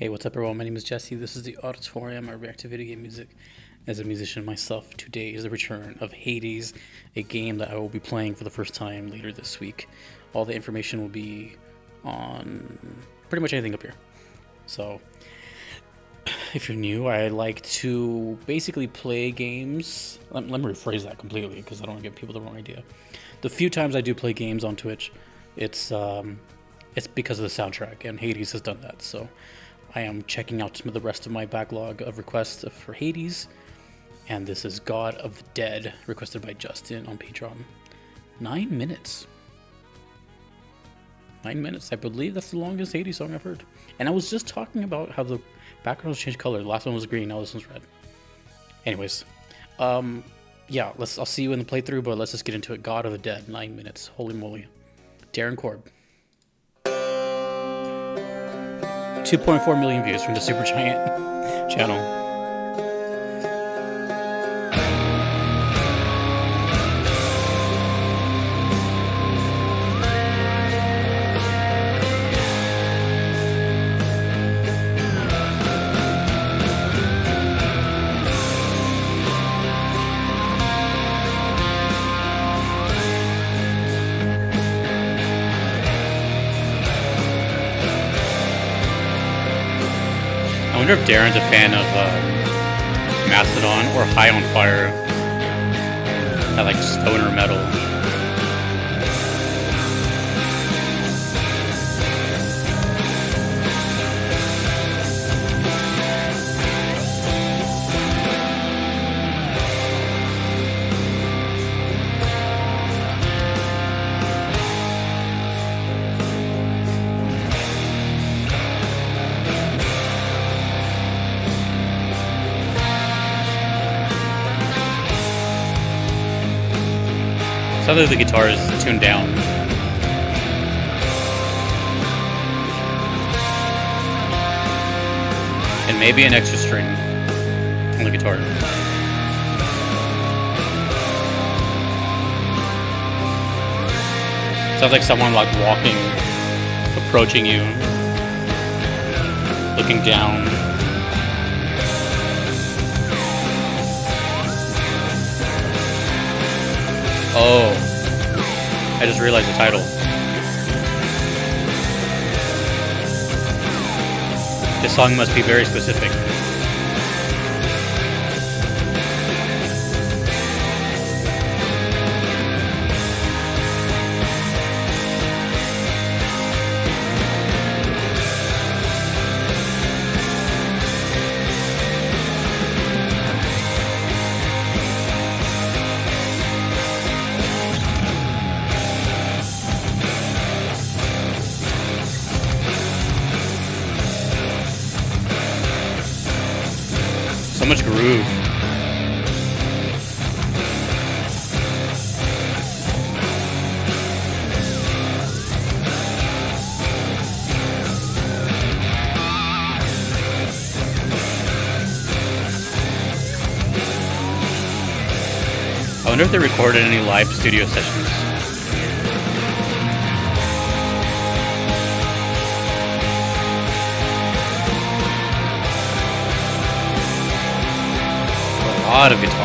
Hey, what's up everyone? My name is Jesse. This is the Auditorium. I react to video game music as a musician myself. Today is the return of Hades, a game that I will be playing for the first time later this week. All the information will be on pretty much anything up here. So, if you're new, I like to basically play games. Let me rephrase that completely because I don't want to give people the wrong idea. The few times I do play games on Twitch, it's because of the soundtrack, and Hades has done that. So I am checking out some of the rest of my backlog of requests for Hades, and this is God of the Dead, requested by Justin on Patreon. 9 minutes. 9 minutes. I believe that's the longest Hades song I've heard. And I was just talking about how the backgrounds change color. The last one was green, now this one's red. Anyways, yeah, I'll see you in the playthrough, but let's just get into it. God of the Dead, 9 minutes. Holy moly. Darren Korb. 2.4 million views from the Super Giant channel. I wonder if Darren's a fan of Mastodon or High on Fire. That like stoner metal. Sounds like the guitar is tuned down. And maybe an extra string on the guitar. Sounds like someone like walking, approaching you, looking down. Oh, I just realized the title. This song must be very specific. So much groove. I wonder if they recorded any live studio sessions. A lot of guitar.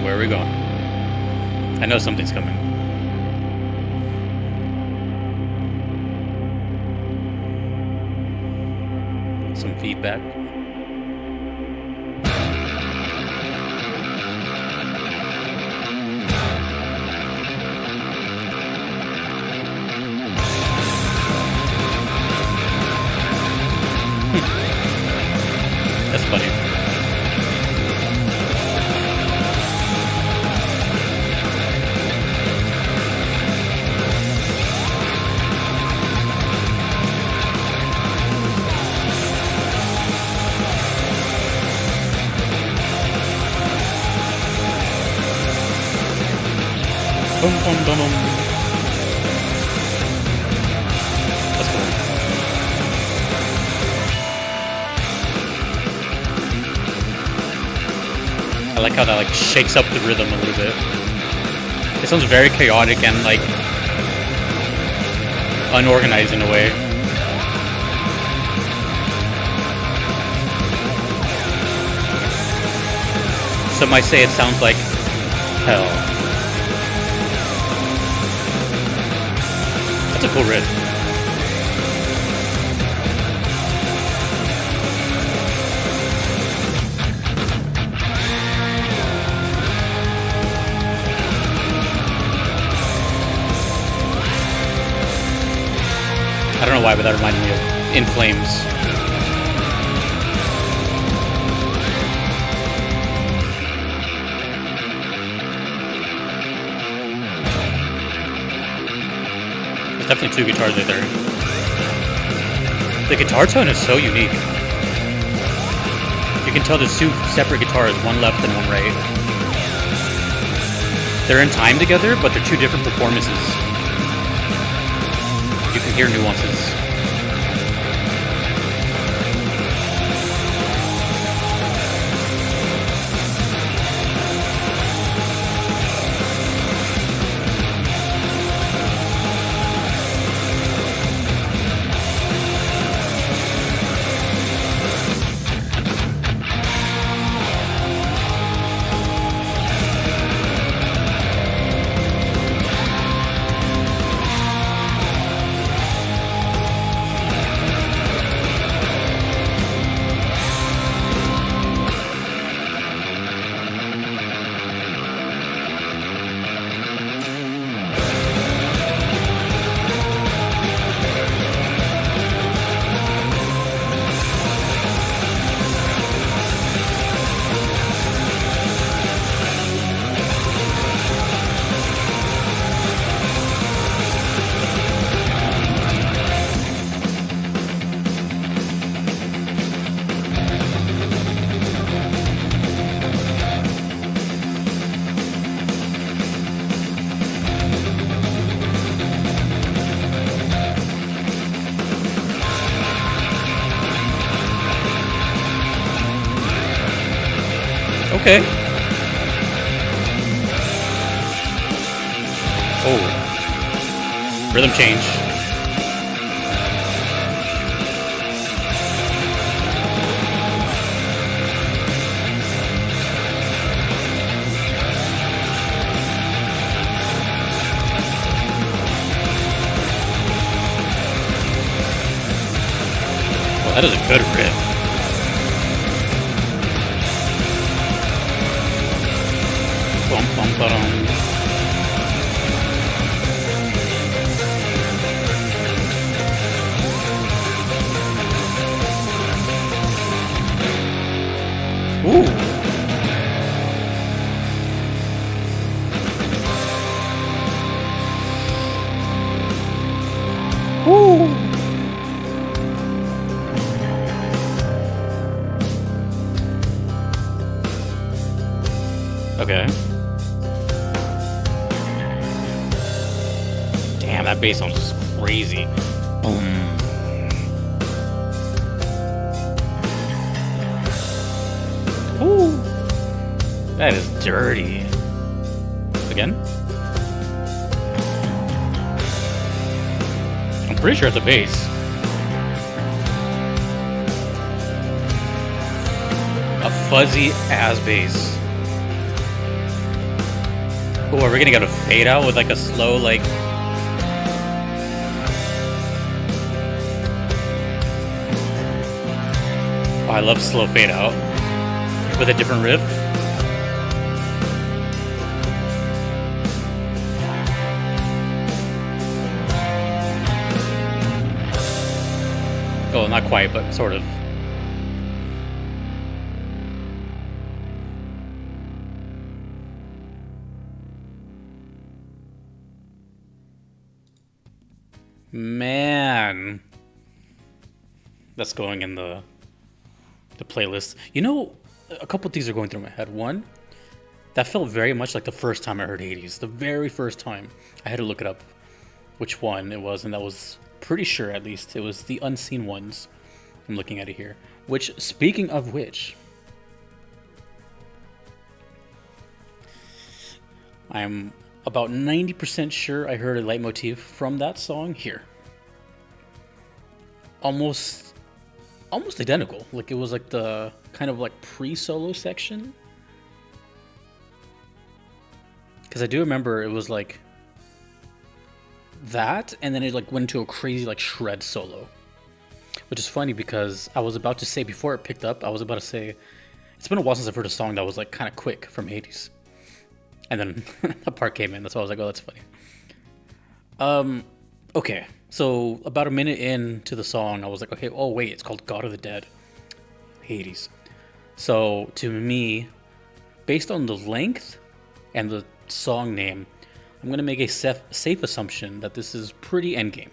Where are we going? I know something's coming. Some feedback. That's funny. Boom, boom, boom, boom. Let's go. I like how that like shakes up the rhythm a little bit. It sounds very chaotic and like unorganized in a way. Some might say it sounds like hell. That's a cool riff. I don't know why, but that reminded me of In Flames. There's definitely two guitars right there. The guitar tone is so unique. You can tell there's two separate guitars, one left and one right. They're in time together, but they're two different performances. You can hear nuances. Okay. Oh. Rhythm change. Well, that is a good riff. Ooh. Ooh. Okay. Damn, that bass sounds crazy. Boom. Ooh. That is dirty. Again? I'm pretty sure it's a bass. A fuzzy ass bass. Oh, are we gonna get a fade out with like a slow, like... Oh, I love slow fade out. With a different riff. Oh, not quite, but sort of. Man, that's going in the playlist. You know, a couple things are going through my head. One, That felt very much like the first time I heard Hades. The very first time. I had to look it up, which one it was, and that was pretty sure, at least, it was the Unseen Ones. I'm looking at it here. Which, speaking of which, I'm about 90% sure I heard a leitmotif from that song here. Almost identical. Like, it was like the kind of like pre-solo section. Because I do remember it was like that, and then it like went into a crazy like shred solo. Which is funny because I was about to say, before it picked up, I was about to say, it's been a while since I've heard a song that was like kind of quick from Hades. And then that part came in, that's why I was like, oh, that's funny. Okay, so about a minute into the song, I was like, okay, oh wait, it's called God of the Dead, Hades. So to me, based on the length and the song name, I'm gonna make a safe assumption that this is pretty endgame,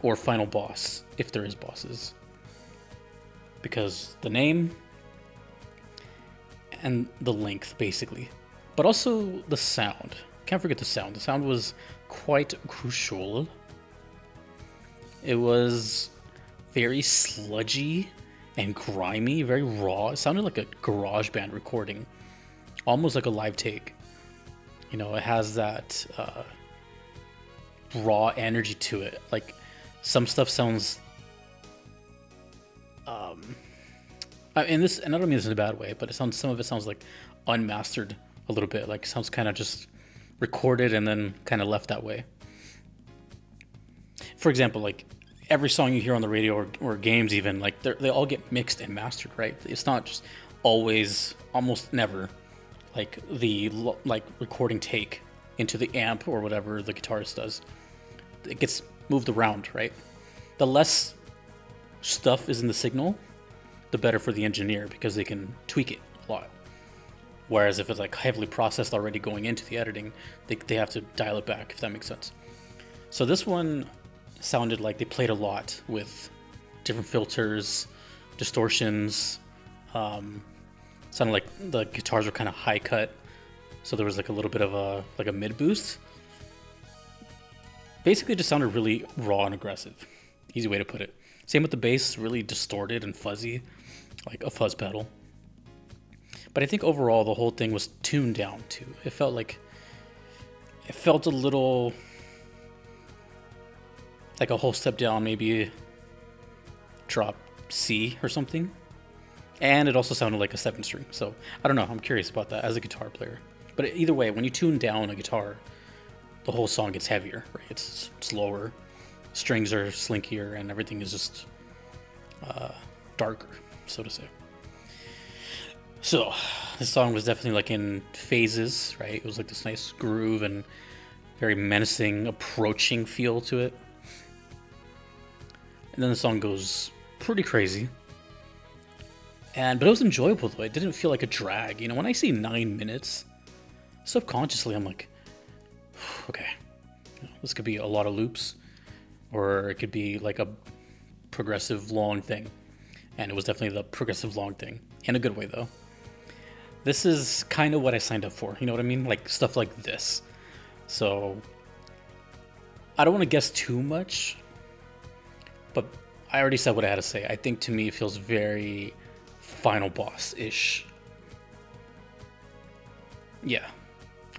or final boss, if there is bosses. Because the name and the length, basically. But also the sound. Can't forget the sound. The sound was quite crucial. It was very sludgy and grimy, very raw. It sounded like a garage band recording, almost like a live take. You know, it has that raw energy to it. Like, some stuff sounds, and I don't mean this in a bad way, but some of it sounds like unmastered a little bit. Like, it sounds kind of just recorded and then kind of left that way. For example, like every song you hear on the radio or games even, like they all get mixed and mastered, right? It's not just always, almost never, like the recording take into the amp or whatever the guitarist does. It gets moved around, right? The less stuff is in the signal, the better for the engineer, because they can tweak it a lot. Whereas if it's like heavily processed already going into the editing, they have to dial it back, if that makes sense. So this one sounded like they played a lot with different filters, distortions. Sounded like the guitars were kind of high cut, so there was like a little bit of a mid boost. Basically, it just sounded really raw and aggressive. Easy way to put it. Same with the bass, really distorted and fuzzy, like a fuzz pedal. But I think overall the whole thing was tuned down too. It felt a little like a whole step down, maybe drop C or something. And it also sounded like a 7-string. So I don't know, I'm curious about that as a guitar player. But either way, when you tune down a guitar, the whole song gets heavier, right? It's slower, strings are slinkier, and everything is just darker, so to say. So this song was definitely like in phases, right? It was like this nice groove and very menacing, approaching feel to it. And then the song goes pretty crazy. But it was enjoyable though. It didn't feel like a drag. You know, when I see 9 minutes, subconsciously I'm like, okay, this could be a lot of loops, or it could be like a progressive long thing. And it was definitely the progressive long thing, in a good way though. This is kind of what I signed up for, you know what I mean? Like stuff like this. So I don't want to guess too much, but I already said what I had to say. I think to me it feels very final boss-ish. Yeah.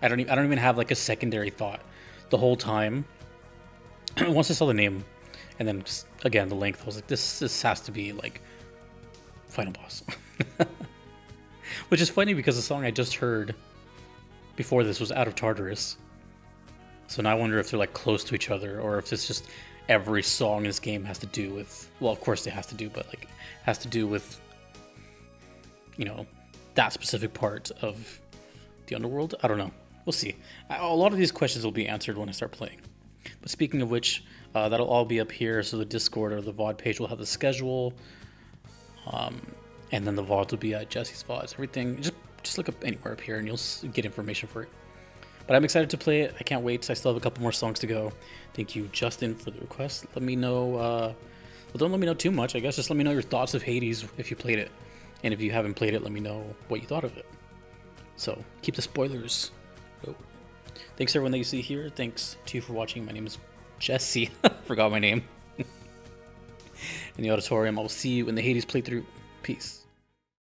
I don't even have like a secondary thought the whole time. Once I saw the name and then just, again the length, I was like, this has to be like final boss. Which is funny because the song I just heard before this was Out of Tartarus. So now I wonder if they're like close to each other, or if it's just every song in this game has to do with, well, of course it has to do, but like has to do with, you know, that specific part of the underworld. I don't know. We'll see. A lot of these questions will be answered when I start playing. But speaking of which, that'll all be up here. So the Discord or the VOD page will have the schedule. And then the VOD will be at Jesse's VODs. Everything, just look up anywhere up here and you'll get information for it. But I'm excited to play it. I can't wait. I still have a couple more songs to go. Thank you, Justin, for the request. Let me know, well, don't let me know too much, I guess. Just let me know your thoughts of Hades if you played it. And if you haven't played it, let me know what you thought of it. So keep the spoilers. Oh. Thanks everyone that you see here. Thanks to you for watching. My name is Jesse. Forgot my name. In the auditorium, I will see you in the Hades playthrough. Peace.